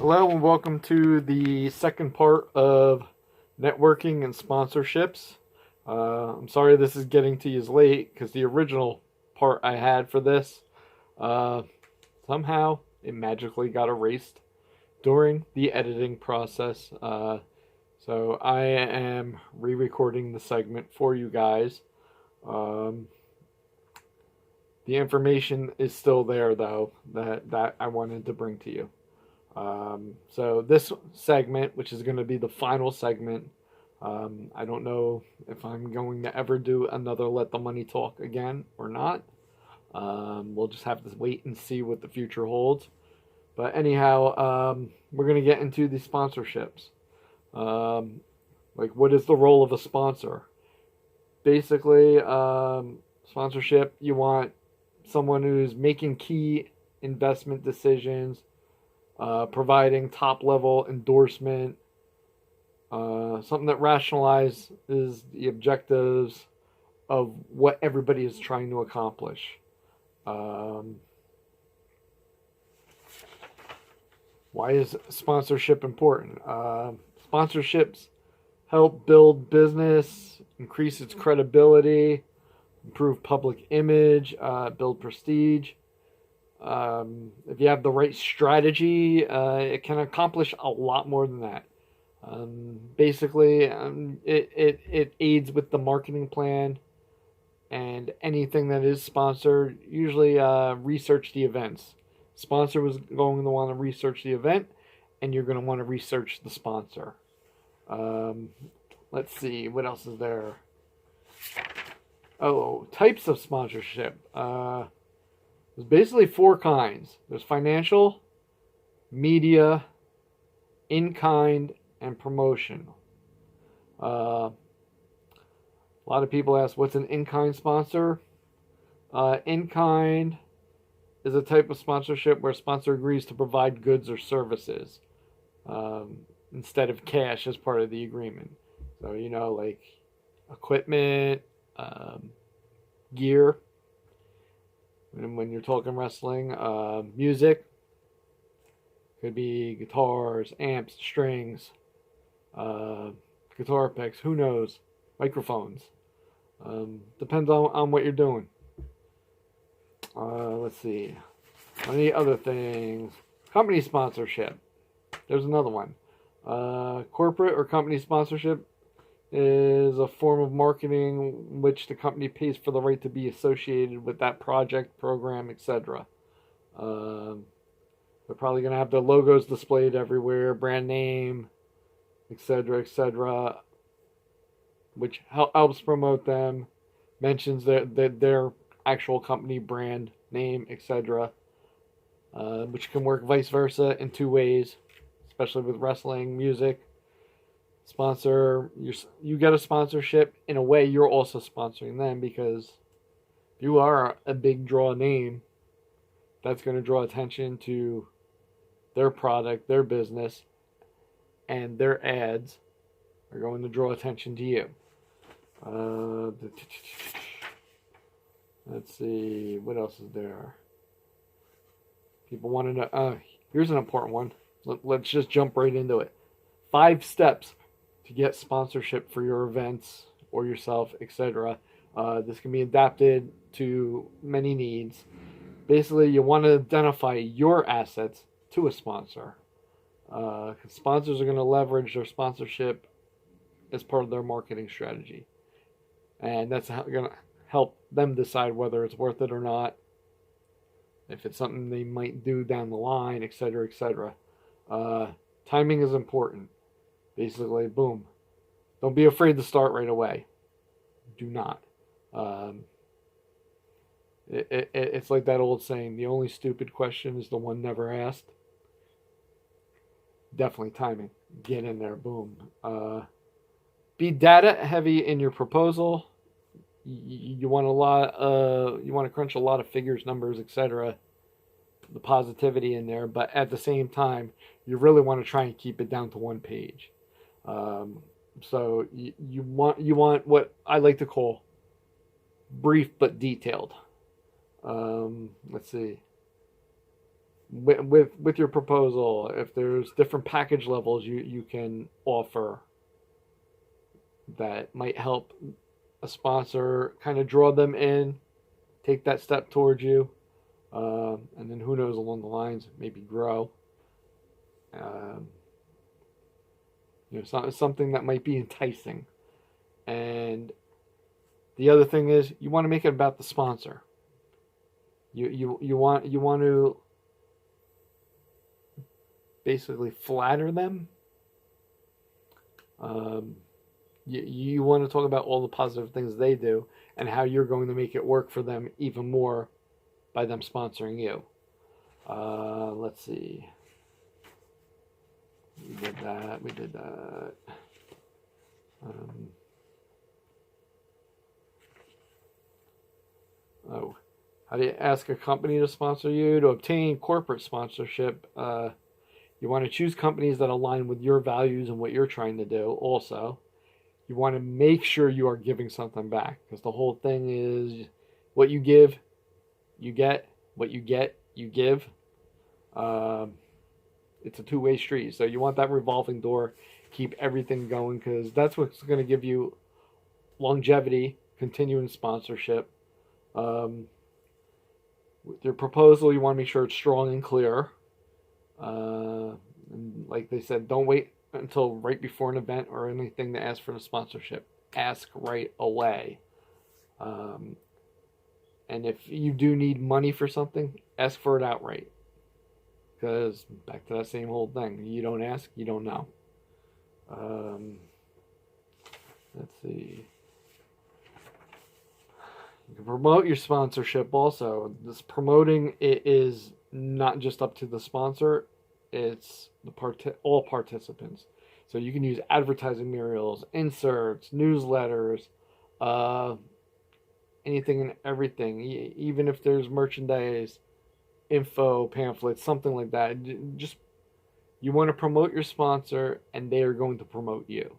Hello and welcome to the second part of networking and sponsorships. I'm sorry this is getting to you late because the original part I had for this uh, somehow it magically got erased during the editing process. So I am re-recording the segment for you guys. Um, the information is still there though that I wanted to bring to you. So this segment, which is going to be the final segment, I don't know if I'm going to ever do another Let the Money Talk again or not. We'll just have to wait and see what the future holds. But anyhow, we're going to get into the sponsorships. Like, what is the role of a sponsor? Basically, sponsorship, you want someone who's making key investment decisions, providing top level endorsement, something that rationalizes the objectives of what everybody is trying to accomplish. Why is sponsorship important? Sponsorships help build business, increase its credibility, improve public image, build prestige. If you have the right strategy, it can accomplish a lot more than that. Basically, it aids with the marketing plan, and anything that is sponsored, usually research the events. Sponsor was going to want to research the event, and you're going to want to research the sponsor. Let's see, what else is there? Oh, types of sponsorship. There's basically four kinds. There's financial, media, in-kind, and promotion. A lot of people ask, what's an in-kind sponsor? In-kind is a type of sponsorship where a sponsor agrees to provide goods or services instead of cash as part of the agreement. So, like equipment, gear. And when you're talking wrestling, music could be guitars, amps, strings, guitar picks, who knows, microphones. Depends on what you're doing. Let's see. Any other things? Company sponsorship. There's another one. Corporate or company sponsorship is a form of marketing in which the company pays for the right to be associated with that project, program, etc. They're probably going to have their logos displayed everywhere, brand name, etc., which helps promote them, mentions their actual company brand name, etc., which can work vice versa in two ways, especially with wrestling, music. Sponsor, you get a sponsorship. In a way, you're also sponsoring them, because if you are a big draw name, that's going to draw attention to their product, their business, and their ads are going to draw attention to you. Let's see, what else is there? People want to know. Here's an important one. Let's just jump right into it. 5 steps to get sponsorship for your events or yourself, etc. This can be adapted to many needs. Basically, you want to identify your assets to a sponsor. Sponsors are going to leverage their sponsorship as part of their marketing strategy. And that's going to help them decide whether it's worth it or not, if it's something they might do down the line, etc., etc. Timing is important. Basically, boom. Don't be afraid to start right away. Do not. It's like that old saying, the only stupid question is the one never asked. Definitely timing. Get in there, boom. Be data heavy in your proposal. You want you want to crunch a lot of figures, numbers, etc. The positivity in there, but at the same time, you really want to try and keep it down to one page. So you want what I like to call brief but detailed. Let's see. with your proposal, if there's different package levels you can offer that might help a sponsor kind of draw them in, take that step towards you, and then who knows along the lines, maybe grow. Um, something that might be enticing. And the other thing is, you want to make it about the sponsor. You want to basically flatter them. You want to talk about all the positive things they do and how you're going to make it work for them even more by them sponsoring you. Let's see. We did that. How do you ask a company to sponsor you? To obtain corporate sponsorship, you want to choose companies that align with your values and what you're trying to do. Also, you want to make sure you are giving something back, because the whole thing is what you give, you get. What you get, you give. It's a two-way street. So you want that revolving door, keep everything going, because that's what's going to give you longevity, continuing sponsorship. With your proposal, you want to make sure it's strong and clear. And like they said, don't wait until right before an event or anything to ask for the sponsorship. Ask right away. And if you do need money for something, ask for it outright. Because back to that same old thing. You don't ask, you don't know. Let's see. You can promote your sponsorship also. This promoting it is not just up to the sponsor. It's all participants. So you can use advertising materials, inserts, newsletters, anything and everything. Even if there's merchandise, info, pamphlets, something like that. Just you want to promote your sponsor, and they are going to promote you.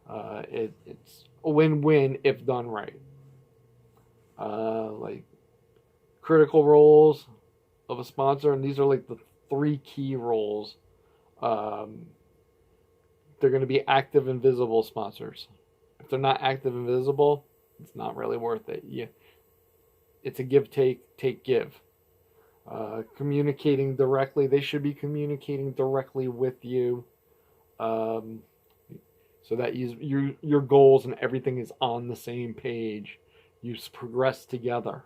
It's a win-win if done right. Like critical roles of a sponsor, and these are like the 3 key roles. They're going to be active and visible sponsors. If they're not active and visible, it's not really worth it. It's a give, take, give. Communicating directly, they should be communicating directly with you, so that your goals and everything is on the same page. You progress together,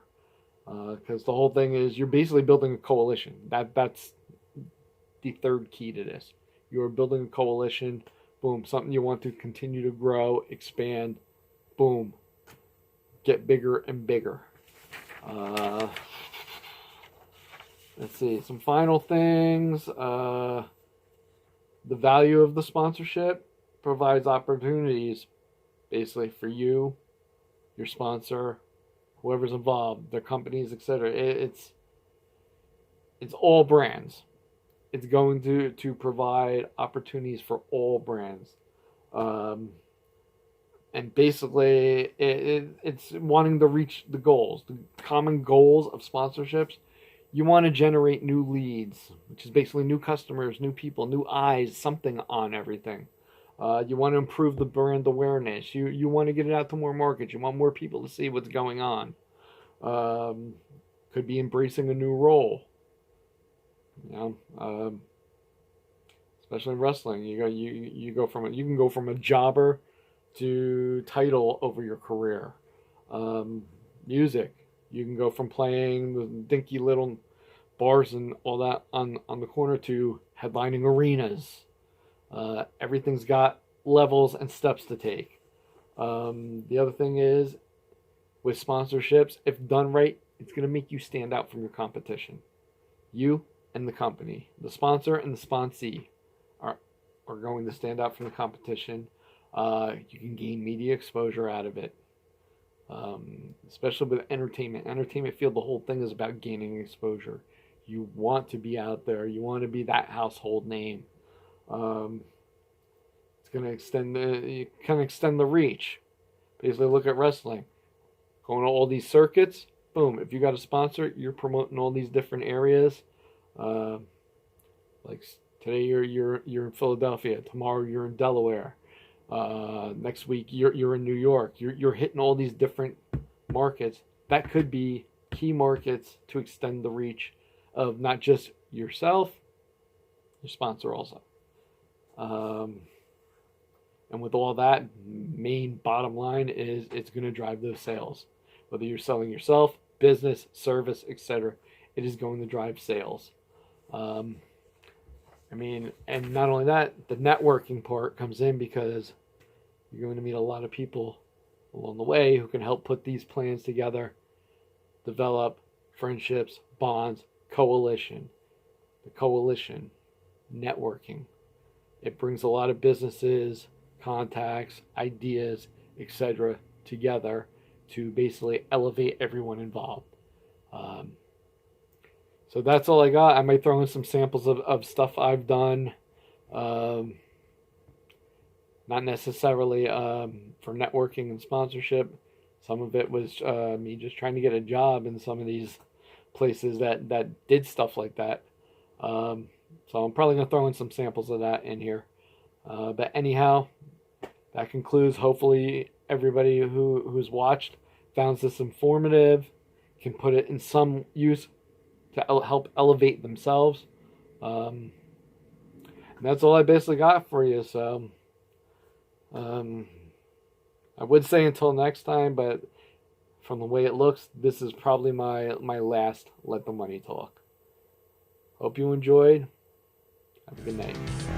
because the whole thing is you're basically building a coalition. That's the 3rd key to this. You are building a coalition. Boom, something you want to continue to grow, expand. Boom, get bigger and bigger. Let's see, some final things. The value of the sponsorship provides opportunities, basically, for you, your sponsor, whoever's involved, their companies, etc. It's all brands. It's going to provide opportunities for all brands. And basically, it's wanting to reach the goals, the common goals of sponsorships. You want to generate new leads, which is basically new customers, new people, new eyes, something on everything. You want to improve the brand awareness. You want to get it out to more markets. You want more people to see what's going on. Could be embracing a new role. Especially in wrestling, you can go from a jobber to title over your career. Music, you can go from playing the dinky little bars and all that on the corner to headlining arenas. Everything's got levels and steps to take. The other thing is, with sponsorships, if done right, it's going to make you stand out from your competition. You and the company, the sponsor and the sponsee are going to stand out from the competition. You can gain media exposure out of it. Especially with entertainment field, the whole thing is about gaining exposure. You want to be out there. You want to be that household name. It's going to extend the reach. Basically, look at wrestling. Going to all these circuits, boom. If you got a sponsor, you're promoting all these different areas. Uh, like today you're in Philadelphia. Tomorrow you're in Delaware. Next week you're in New York. You're hitting all these different markets. That could be key markets to extend the reach of not just yourself, your sponsor also. And with all that, main bottom line is it's going to drive those sales. Whether you're selling yourself, business, service, etc., it is going to drive sales. I mean, and not only that, the networking part comes in because you're going to meet a lot of people along the way who can help put these plans together, develop friendships, bonds, coalition. The coalition, networking. It brings a lot of businesses, contacts, ideas, etc. together to basically elevate everyone involved. So that's all I got. I might throw in some samples of stuff I've done. Not necessarily for networking and sponsorship. Some of it was me just trying to get a job in some of these places that did stuff like that. So I'm probably going to throw in some samples of that in here. But anyhow, that concludes. Hopefully everybody who's watched found this informative, can put it in some use to help elevate themselves. And that's all I basically got for you. So I would say until next time, but from the way it looks, this is probably my last Let the Money Talk. Hope you enjoyed. Have a good night.